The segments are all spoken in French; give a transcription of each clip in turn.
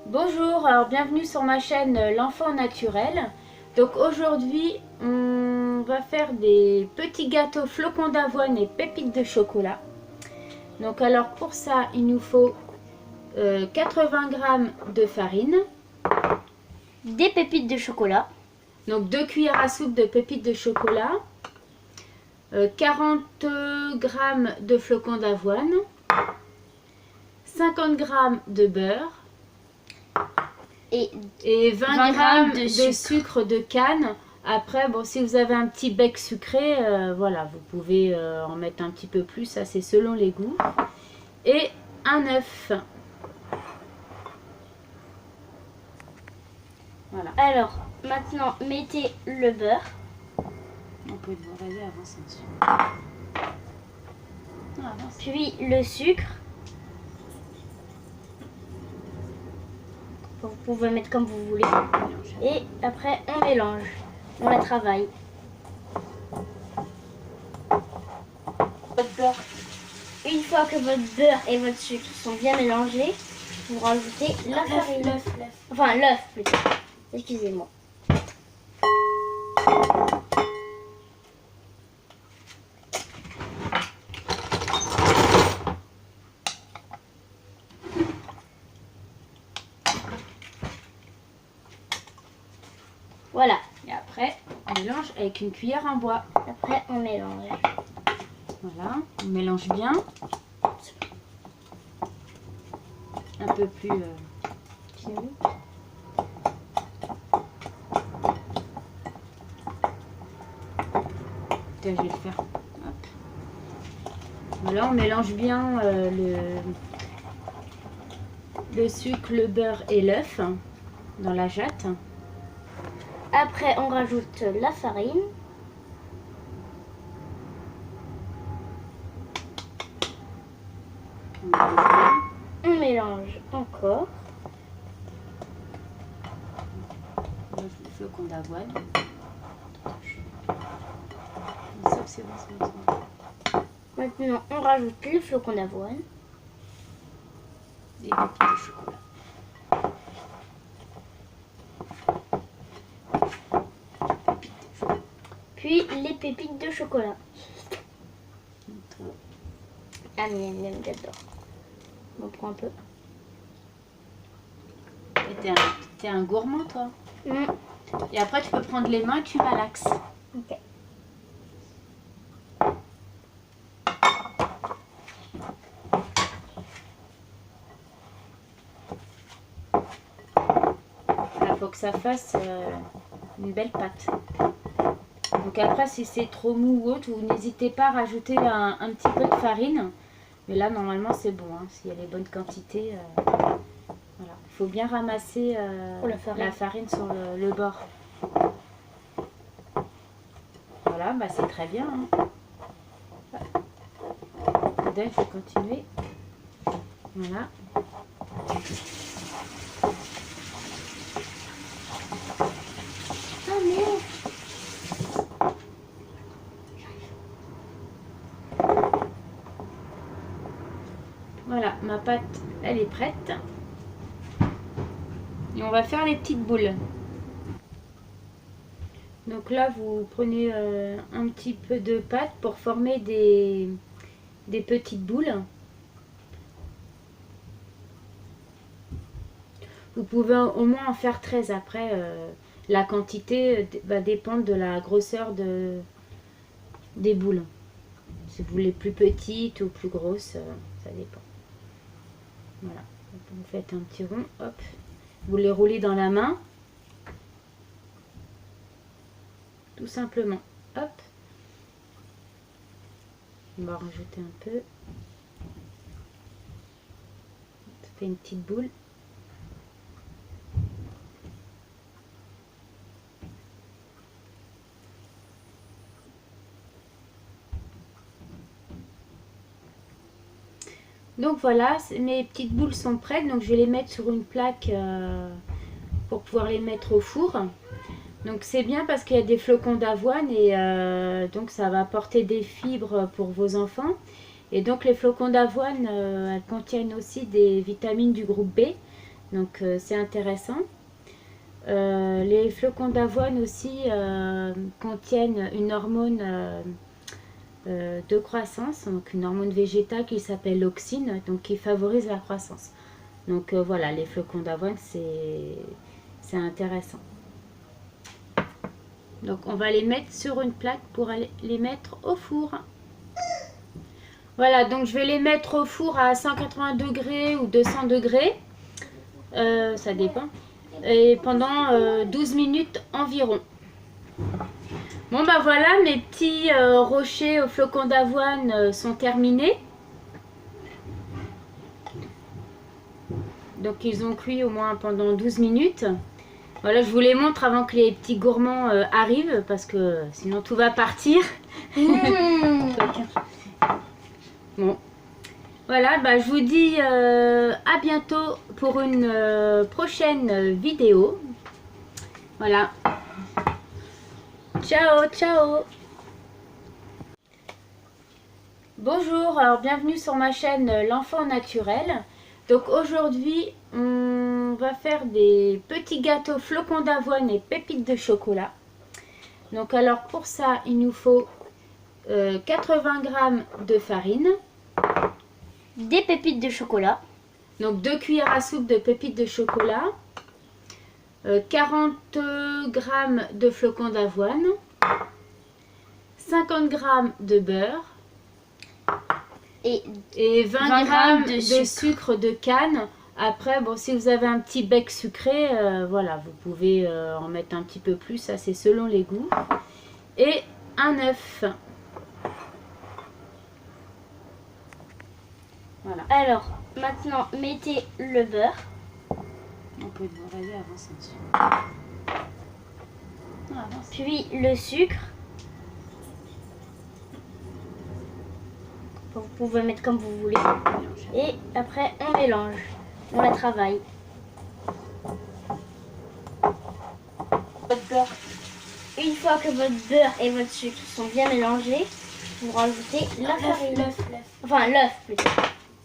Bonjour, alors bienvenue sur ma chaîne L'Enfant Naturel. Donc aujourd'hui, on va faire des petits gâteaux flocons d'avoine et pépites de chocolat. Donc alors pour ça, il nous faut 80 g de farine. Des pépites de chocolat. Donc 2 cuillères à soupe de pépites de chocolat. 40 g de flocons d'avoine. 50 g de beurre. Et 20 g de sucre de canne. Après, bon, si vous avez un petit bec sucré, voilà, vous pouvez en mettre un petit peu plus, ça c'est selon les goûts. Et un œuf. Voilà. Alors, maintenant, mettez le beurre. On peut vas-y, avancer dessus. Puis le sucre. Vous pouvez mettre comme vous voulez. Et après, on mélange. On la travaille. Votre beurre. Une fois que votre beurre et votre sucre sont bien mélangés, vous rajoutez la farine. L'œuf. Enfin, l'œuf plutôt. Excusez-moi. Voilà. Et après, on mélange avec une cuillère en bois. Après, on mélange. Voilà, on mélange bien. Un peu plus... Je vais le faire. Hop. Voilà, on mélange bien le sucre, le beurre et l'œuf dans la jatte. Après, on rajoute la farine. On mélange encore. Le flocon d'avoine. Maintenant, on rajoute le flocon d'avoine. Et pépites de chocolat. Puis les pépites de chocolat. Ah, miam, j'adore. On prend un peu. T'es un gourmand, toi. Mm. Et après, tu peux prendre les mains et tu malaxes. Ok. Il faut que ça fasse une belle pâte. Donc après, si c'est trop mou ou autre, vous n'hésitez pas à rajouter un petit peu de farine. Mais là, normalement, c'est bon. Hein, s'il y a les bonnes quantités. Voilà. Il faut bien ramasser la farine sur le bord. Voilà, bah, c'est très bien. Hein. Je vais continuer. Voilà. Ah merde. Voilà, ma pâte, elle est prête. Et on va faire les petites boules. Donc là, vous prenez un petit peu de pâte pour former des petites boules. Vous pouvez au moins en faire 13. Après, la quantité va dépendre de la grosseur des boules. Si vous voulez plus petites ou plus grosses, ça dépend. Voilà, vous faites un petit rond, hop. Vous les roulez dans la main. Tout simplement, hop. On va rajouter un peu. Ça fait une petite boule. Donc voilà, mes petites boules sont prêtes. Donc je vais les mettre sur une plaque pour pouvoir les mettre au four. Donc c'est bien parce qu'il y a des flocons d'avoine et donc ça va apporter des fibres pour vos enfants. Et donc les flocons d'avoine elles contiennent aussi des vitamines du groupe B. Donc c'est intéressant. Les flocons d'avoine aussi contiennent une hormone de croissance, donc une hormone végétale qui s'appelle l'auxine, donc qui favorise la croissance. Donc voilà, les flocons d'avoine, c'est intéressant. Donc on va les mettre sur une plaque pour les mettre au four. Voilà, donc je vais les mettre au four à 180 degrés ou 200 degrés. Ça dépend. Et pendant 12 minutes environ. Bon bah voilà, mes petits rochers aux flocons d'avoine sont terminés. Donc ils ont cuit au moins pendant 12 minutes. Voilà, je vous les montre avant que les petits gourmands arrivent parce que sinon tout va partir. Bon. Voilà, bah, je vous dis à bientôt pour une prochaine vidéo. Voilà. Ciao, ciao. Bonjour, alors bienvenue sur ma chaîne L'Enfant Naturel. Donc aujourd'hui, on va faire des petits gâteaux flocons d'avoine et pépites de chocolat. Donc alors pour ça, il nous faut 80 g de farine. Des pépites de chocolat. Donc 2 cuillères à soupe de pépites de chocolat. 40 g de flocons d'avoine. 50 g de beurre. Et 20 g de sucre de canne. Après, bon, si vous avez un petit bec sucré, voilà, vous pouvez en mettre un petit peu plus, ça c'est selon les goûts. Et un œuf. Voilà. Alors, maintenant, mettez le beurre. On peut aller avancer dessus. Puis le sucre. Vous pouvez mettre comme vous voulez. Et après, on mélange. On la travaille. Votre beurre. Une fois que votre beurre et votre sucre sont bien mélangés, vous rajoutez la farine. L'œuf. Enfin, l'œuf plutôt.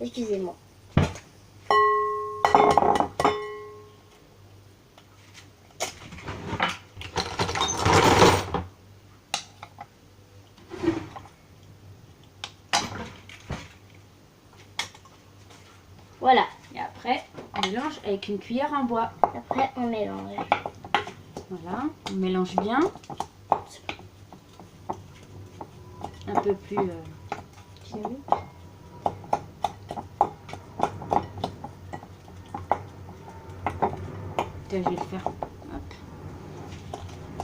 Excusez-moi. Voilà. Et après, on mélange avec une cuillère en bois. Après, on mélange. Voilà, on mélange bien. Un peu plus... Je vais le faire. Hop.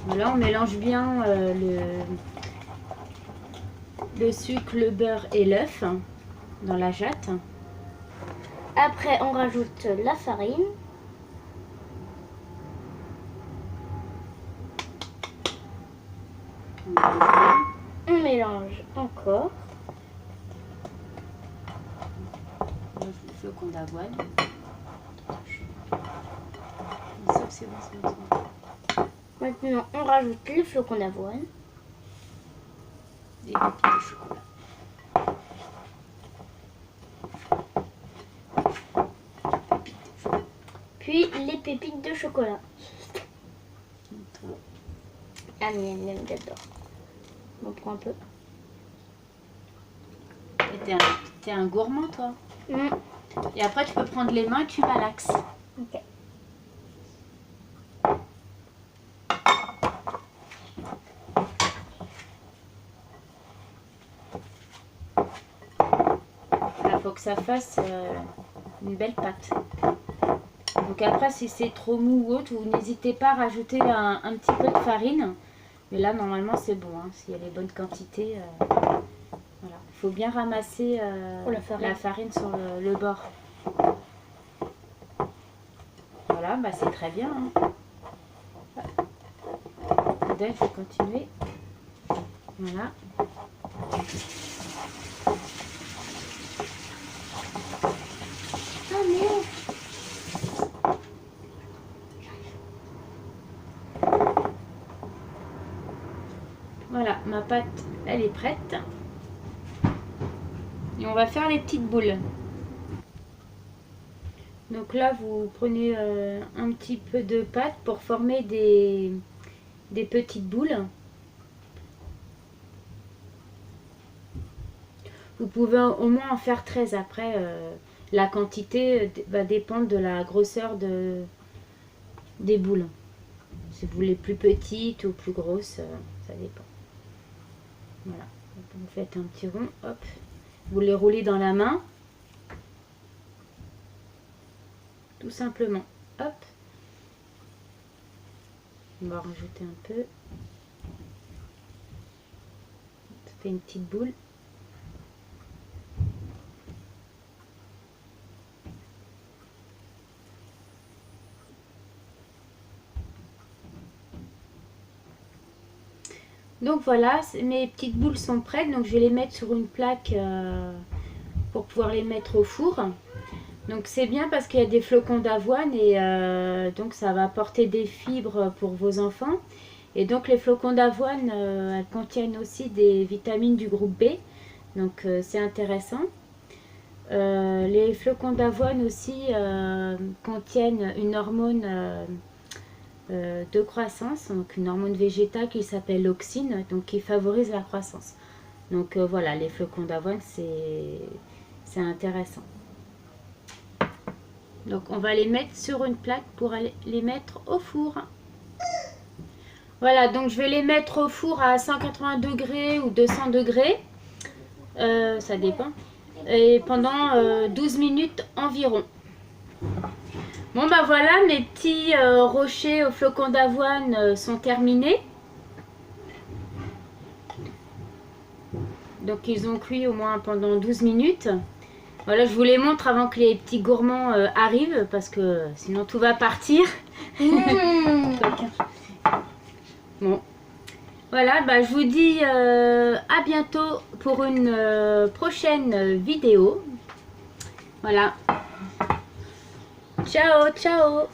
Voilà, on mélange bien le sucre, le beurre et l'œuf dans la jatte. Après, on rajoute la farine. On mélange encore. Le flocon d'avoine. C'est bon. Maintenant, on rajoute le flocon d'avoine. Et pépites de chocolat. Puis les pépites de chocolat. Ah, miam, j'adore. On prend un peu. T'es un gourmand, toi. Mm. Et après, tu peux prendre les mains et tu malaxes. Ok. Il faut que ça fasse une belle pâte. Donc après, si c'est trop mou ou autre, vous n'hésitez pas à rajouter un petit peu de farine. Mais là, normalement, c'est bon. Hein, s'il y a les bonnes quantités. Voilà. Il faut bien ramasser la farine sur le bord. Voilà, bah, c'est très bien. Hein. Je vais continuer. Voilà. Ah merde. Voilà, ma pâte, elle est prête. Et on va faire les petites boules. Donc là, vous prenez un petit peu de pâte pour former des petites boules. Vous pouvez au moins en faire 13. Après, la quantité va dépendre de la grosseur des boules. Si vous voulez plus petites ou plus grosses, ça dépend. Voilà. Donc, vous faites un petit rond, hop. Vous les roulez dans la main. Tout simplement. Hop. On va rajouter un peu. Ça fait une petite boule. Donc voilà, mes petites boules sont prêtes. Donc je vais les mettre sur une plaque pour pouvoir les mettre au four. Donc c'est bien parce qu'il y a des flocons d'avoine et donc ça va apporter des fibres pour vos enfants. Et donc les flocons d'avoine, elles contiennent aussi des vitamines du groupe B. Donc c'est intéressant. Les flocons d'avoine aussi contiennent une hormone de croissance, donc une hormone végétale qui s'appelle l'auxine, donc qui favorise la croissance. Donc voilà, les flocons d'avoine, c'est intéressant. Donc on va les mettre sur une plaque pour les mettre au four. Voilà, donc je vais les mettre au four à 180 degrés ou 200 degrés. Ça dépend. Et pendant 12 minutes environ. Bon bah voilà, mes petits rochers aux flocons d'avoine sont terminés. Donc ils ont cuit au moins pendant 12 minutes. Voilà, je vous les montre avant que les petits gourmands arrivent parce que sinon tout va partir. Bon. Voilà, bah, je vous dis à bientôt pour une prochaine vidéo. Voilà. Ciao, ciao.